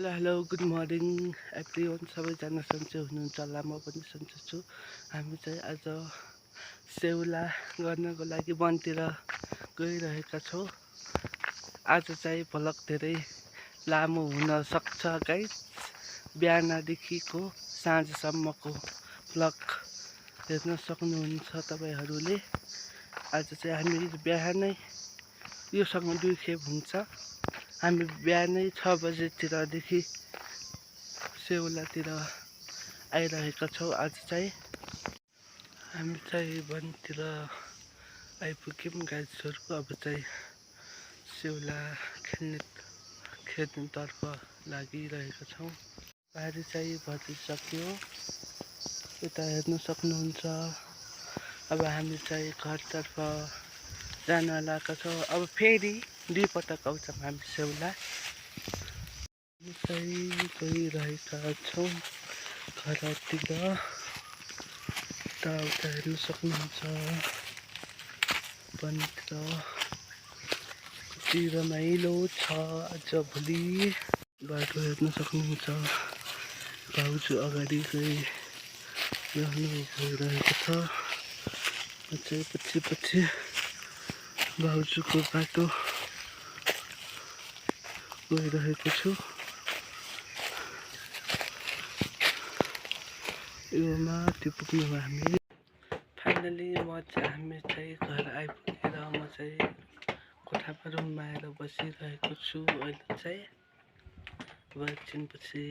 Hello good morning everyone सबैजना सन्चै हुनुहुन्छ होला म पनि सन्चै छु। हामी चाहिँ आज सेउला गर्नको लागि वनतिर गइरहेका छौँ। आज चाहिँ भ्लग धेरै लामो हुन सक्छ गाइस। बिहानदेखिको साँझसम्मको भ्लग हेर्न सक्नुहुन्छ तपाईहरूले। आज चाहिँ हामी बिहानै योसँग 2 खेप हुन्छ। हामी बिहानै 6 बजेतिरदेखि सेउलातिर आइरहेका छौँ। आज चाहिँ हामी चाहिँ वनतिर आइपुग्यौँ गाइसहरू। अब चाहिँ सेउला खेल्नेतर्फ लागिरहेका छौँ। बारी चाहिँ भरिसक्यो, यता हेर्न सक्नुहुन्छ। अब हामी चाहिँ घरतर्फ जान लागेका छौँ। अब फेरि 2 पटक आउँछौँ हामी सेउला। हामी चाहिँ गइरहेका छौँ घरतिर। यताउता हेर्न सक्नुहुन्छ। वनतिर कति रमाइलो छ आज भोलि। बाटो हेर्न सक्नुहुन्छ। भाउजू अगाडि गइरहेको छ। म चाहिँ पछि भाउजूको बाटो गइरहेको छु। यो माथि पुग्नु हो हामी। फाइनली हामी चाहिँ घर आइपुगेर म चाहिँ कोठामा रुममा आएर बसिरहेको छु। अहिले चाहिँ अब एकछिनपछि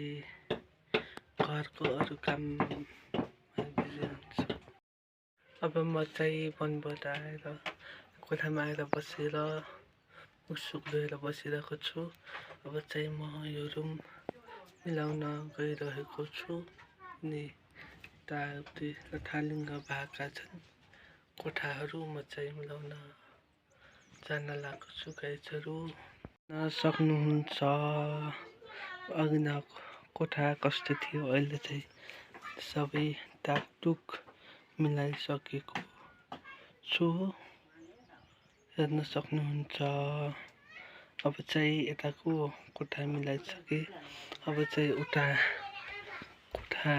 घरको अरू काम अब म चाहिँ वनबाट आएर कोठामा आएर बसेर मुखसुख धोएर बसिरहेको छु। अब चाहिँ म यो रुम मिलाउन गइरहेको छु। अनि यताउति थालिङ्ग भएका छन् कोठाहरू। म चाहिँ मिलाउन जान लागेको छु गाइसहरू। सक्नुहुन्छ अघिना कोठा कस्तो थियो, अहिले चाहिँ सबै टाकटुक मिलाइसकेको छु, हेर्न सक्नुहुन्छ। अब चाहिँ यताको कोठा मिलाइसकेँ। अब चाहिँ उता कोठा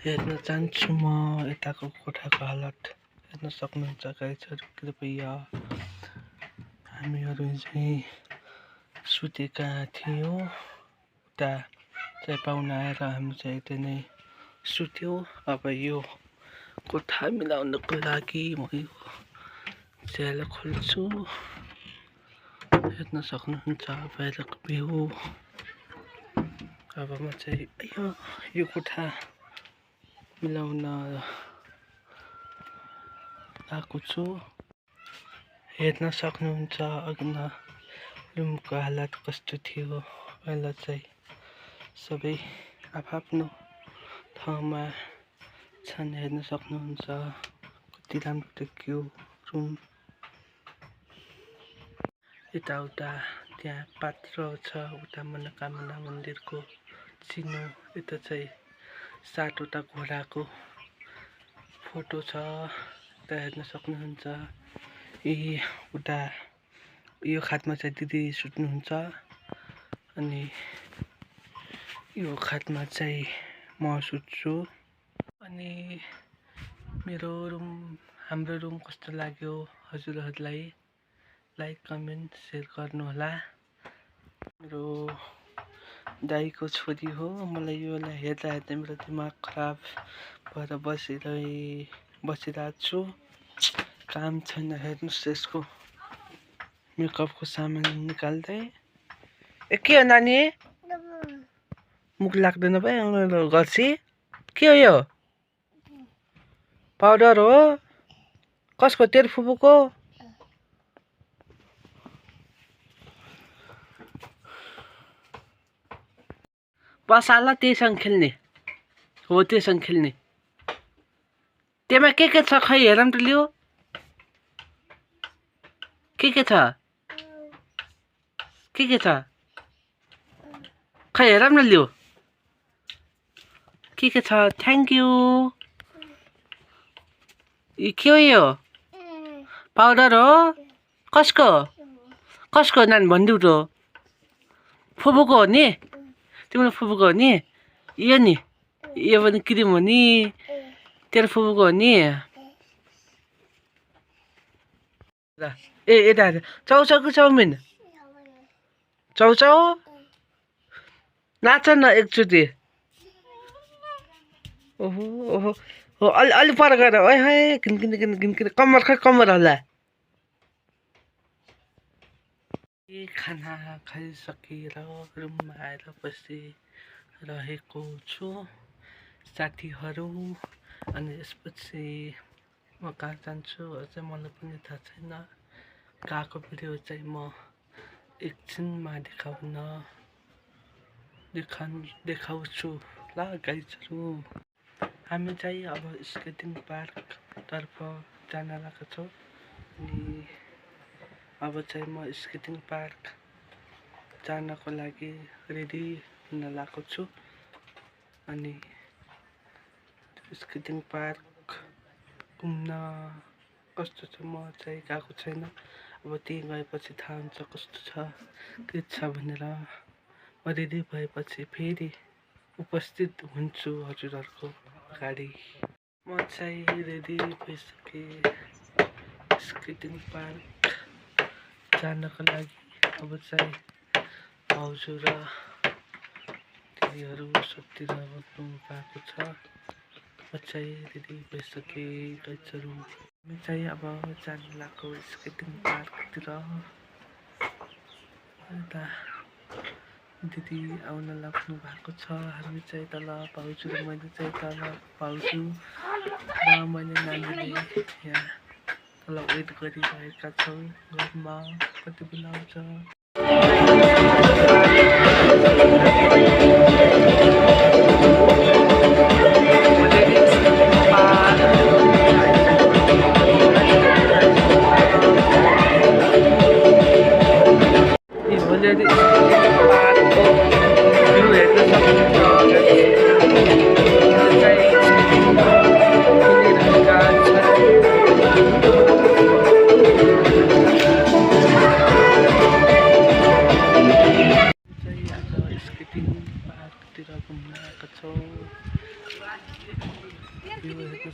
हेर्न जान्छु म। यताको कोठाको हालत हेर्न सक्नुहुन्छ गाइसहरू। कृपया हामीहरू चाहिँ सुतेका थियौँ। उता चाहिँ पाहुना आएर हामी चाहिँ यतै नै सुत्यौँ। अब यो कोठा मिलाउनको लागि म यो च्याल खोल्छु, हेर्न सक्नुहुन्छ बाहिरको भ्यू। अब म चाहिँ यो कोठा मिलाउन आएको छु। हेर्न सक्नुहुन्छ अघिना रुमको हालत कस्तो थियो। अहिले चाहिँ सबै आफ्नो ठाउँमा छन्, हेर्न सक्नुहुन्छ। कति राम्रो देखियो रुम। यताउता त्यहाँ पात्र छ, उता मनोकामना मन्दिरको चिनो। यता चाहिँ 7वटा घोडाको फोटो छ, यता हेर्न सक्नुहुन्छ। उता यो खाटमा चाहिँ दिदी सुत्नुहुन्छ अनि यो खाटमा चाहिँ म सुत्छु। अनि हाम्रो रुम कस्तो लाग्यो हजुरहरूलाई लाइक कमेन्ट सेयर गर्नुहोला। मेरो दाइको छोरी हो। मलाई योलाई हेर्दा मेरो दिमाग खराब भएर बसिरहेको छु। काम छैन। हेर्नुहोस् यसको मेकअपको सामान निकाल्दै। के हो नानी? मुख लाग्दैन भयो गर्सी? के हो यो? पाउडर हो? कसको? तेरो फुपूको? बसाल त्यहीसँग खेल्ने हो, त्योसँग खेल्ने। त्यसमा के छ खै हेरौँ त लियो। के छ? के छ खै हेरौँ न लियो। के छ? Thank you. के हो यो? पाउडर हो? कसको नानी भनिदिउ त। फुपूको हो नि? तिम्रो फुपूको हो नि यो नि यो पनि क्रिम हो नि तेरो फुपूको हो नि ए यता चाउचाउको चाउमिन चाउचाउ नाच न एकचोटि ओहो ओहो हो अलि पर गएर ओए है घिनकिन कम्मर खै कम्मर होला खाना खाइसकेर रुममा आएर बसिरहेको छु साथीहरू अनि यसपछि म कहाँ जान्छु अझै मलाई पनि थाहा छैन गएको भिडियो चाहिँ म एकछिनमा देखाउँछु ल गाइजहरू हामी चाहिँ अब स्केटिङ पार्कतर्फ जान लागेको छौँ अनि अब चाहिँ म स्केटिङ पार्क जानको लागि रेडी हुन लागेको छु अनि स्केटिङ पार्क घुम्न कस्तो छ म चाहिँ गएको छैन अब त्यहीँ गएपछि थाहा हुन्छ कस्तो छ के छ भनेर म रेडी भएपछि फेरि उपस्थित हुन्छु हजुरहरूको अगाडि म चाहिँ रेडी भइसकेँ स्केटिङ पार्क जानको लागि अब चाहिँ भाउजू र दिदीहरू सबतिर बस्नु भएको छ म चाहिँ रेडी भइसकेँ गाइजहरू हामी चाहिँ अब जान लागेको स्केटिङ पार्कतिर अन्त दिदी आउन लाग्नु भएको छ हामी चाहिँ तल भाउजू र मैले चाहिँ तल भाउजू र मैले नानीले यहाँ तल वेट गरिरहेका छौँ घरमा कति बेला आउँछ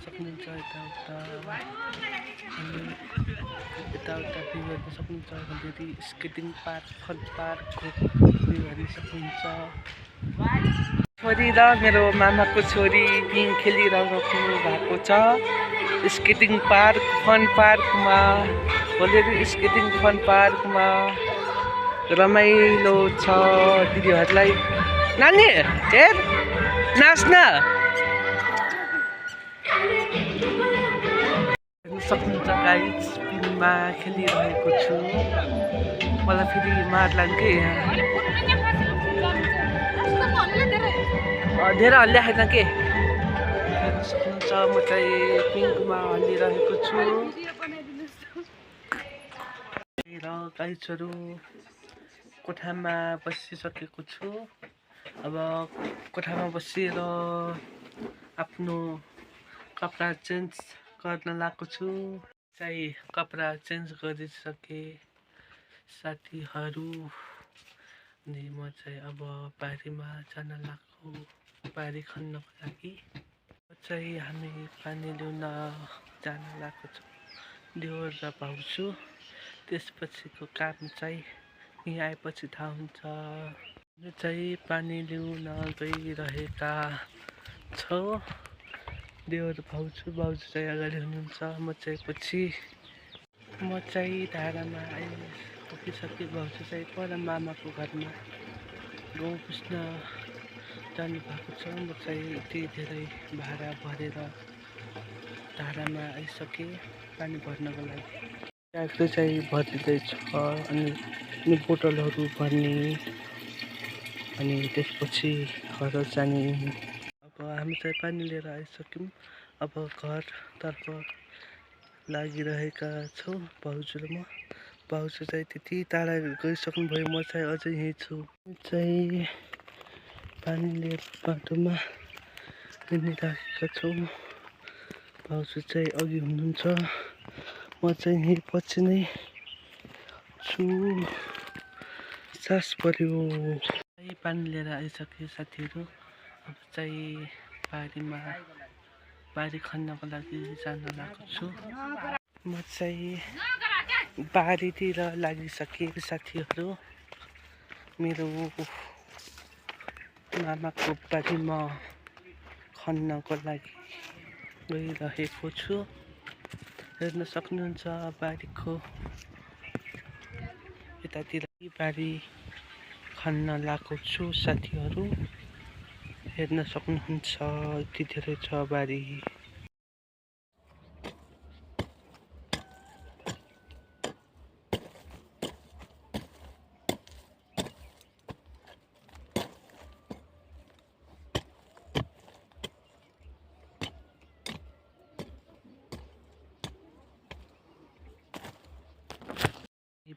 सक्नुहुन्छ यताउता भ्यू हेर्न सक्नुहुन्छ फेरि स्केटिङ पार्क फन पार्कको भ्यू हेर्न सक्नुहुन्छ छोरी र मेरो मामाको छोरी पिङ खेलिरहनु भएको छ स्केटिङ पार्क फन पार्कमा भोलि स्केटिङ फन पार्कमा रमाइलो छ दिदीहरूलाई नानी हेर नाच्न सक्नुहुन्छ गाइज पिङमा खेलिरहेको छु मलाई फेरि मार्ला के धेरै हल्ल्याएन के हेर्न सक्नुहुन्छ म चाहिँ पिङमा हल्लिरहेको छु र गाइजहरू कोठामा बसिसकेको छु अब कोठामा बसेर आफ्नो कपडा चेन्ज गर्न लागेको छु चाहिँ कपडा चेन्ज गरिसकेँ साथीहरू अनि म चाहिँ अब बारीमा जान लागेको बारी खन्नको लागि चाहिँ हामी पानी ल्याउन जान लागेको छौँ देवर र भाउजू त्यसपछिको काम चाहिँ यहाँ आएपछि थाहा हुन्छ हामी चाहिँ पानी ल्याउन गइरहेका छौँ देवर भाउजू चाहिँ अगाडि हुनुहुन्छ म चाहिँ पछि म चाहिँ धारामा आइपुगिसकेँ भाउजू चाहिँ पर मामाको घरमा गाउँ पुस्न जानुभएको छ म चाहिँ यति धेरै भाडा भरेर धारामा आइसकेँ पानी भर्नको लागि ट्याक्सी चाहिँ भरिँदैछ अनि बोतलहरू भर्ने अनि त्यसपछि घर जाने अब हामी चाहिँ पानी लिएर आइसक्यौँ अब घरतर्फ लागिरहेका छौँ भाउजू र म भाउजू चाहिँ त्यति टाढा गइसक्नुभयो म चाहिँ अझै यहीँ छु चाहिँ पानी लिएर बाटोमा हिँडिरहेका छौँ भाउजू चाहिँ अघि हुनुहुन्छ म चाहिँ यहीँ पछि नै छु सास पर्यो पानी लिएर आइसके साथीहरू। अब चाहिँ बारी खन्नको लागि जान लागेको छु। म चाहिँ बारीतिर लागिसके साथीहरू। मेरो मामाको बारीमा खन्नको लागि गइरहेको छु। हेर्न सक्नुहुन्छ बारीको यतातिर बारी खन्न लागेको छु साथीहरू। हेर्न सक्नुहुन्छ यति धेरै छ बारी।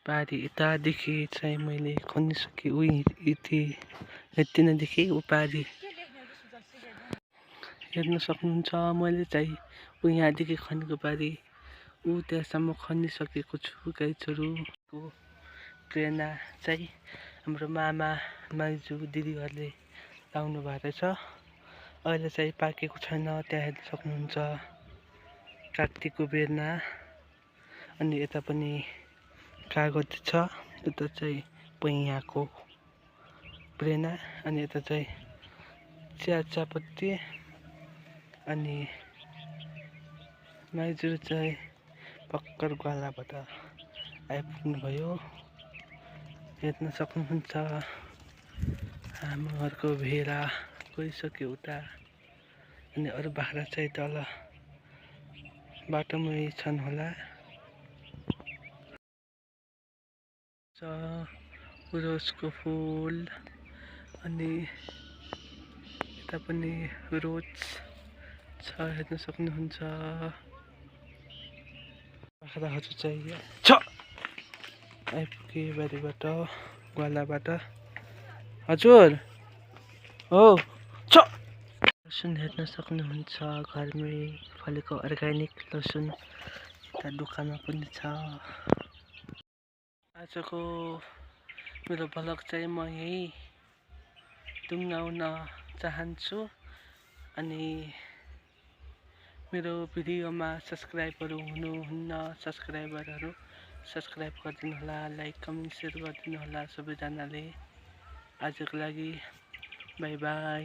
बारी यतादेखि चाहिँ मैले खनिसकेँ। यति नै देखेँ बारी हेर्न सक्नुहुन्छ। मैले चाहिँ यहाँदेखि खनेको बारी त्यहाँसम्म खनिसकेको छु। गाईचोरुको प्रेरणा चाहिँ हाम्रो मामा माइजू दिदीहरूले लाउनु भएको रहेछ। अहिले चाहिँ पाकेको छैन। त्यहाँ हेर्न सक्नुहुन्छ कागतीको बेर्ना। अनि यता पनि कागज छ। यता चाहिँ पैयाको प्रेरणा। अनि यता चाहिँ चियापत्ती। अनि माइजू चाहिँ भर्खर ग्वालाबाट आइपुग्नु भयो। हेर्न सक्नुहुन्छ हाम्रो घरको भेडा गइसक्यो उता। अनि अरू बाख्रा चाहिँ तल बाटोमै छन् होला। रोजको फुल। अनि यता पनि रोज छ। हेर्न सक्नुहुन्छ बाख्राहरू चाहिँ आइपुगे बारीबाट ग्वालाबाट। हजुर हो लसुन हेर्न सक्नुहुन्छ घरमै फलेको अर्ग्यानिक लसुन। यता दोकानमा पनि छ। आजको मेरो भ्लग चाहिँ म यहीँ टुङ्गाउन चाहन्छु। अनि मेरो भिडियोमा सब्सक्राइबहरू हुनुहुन्न सब्सक्राइबरहरू सब्सक्राइब गरिदिनु होला। लाइक कमेन्ट सेयर गरिदिनु होला सबैजनाले। आजको लागि बाई बाई।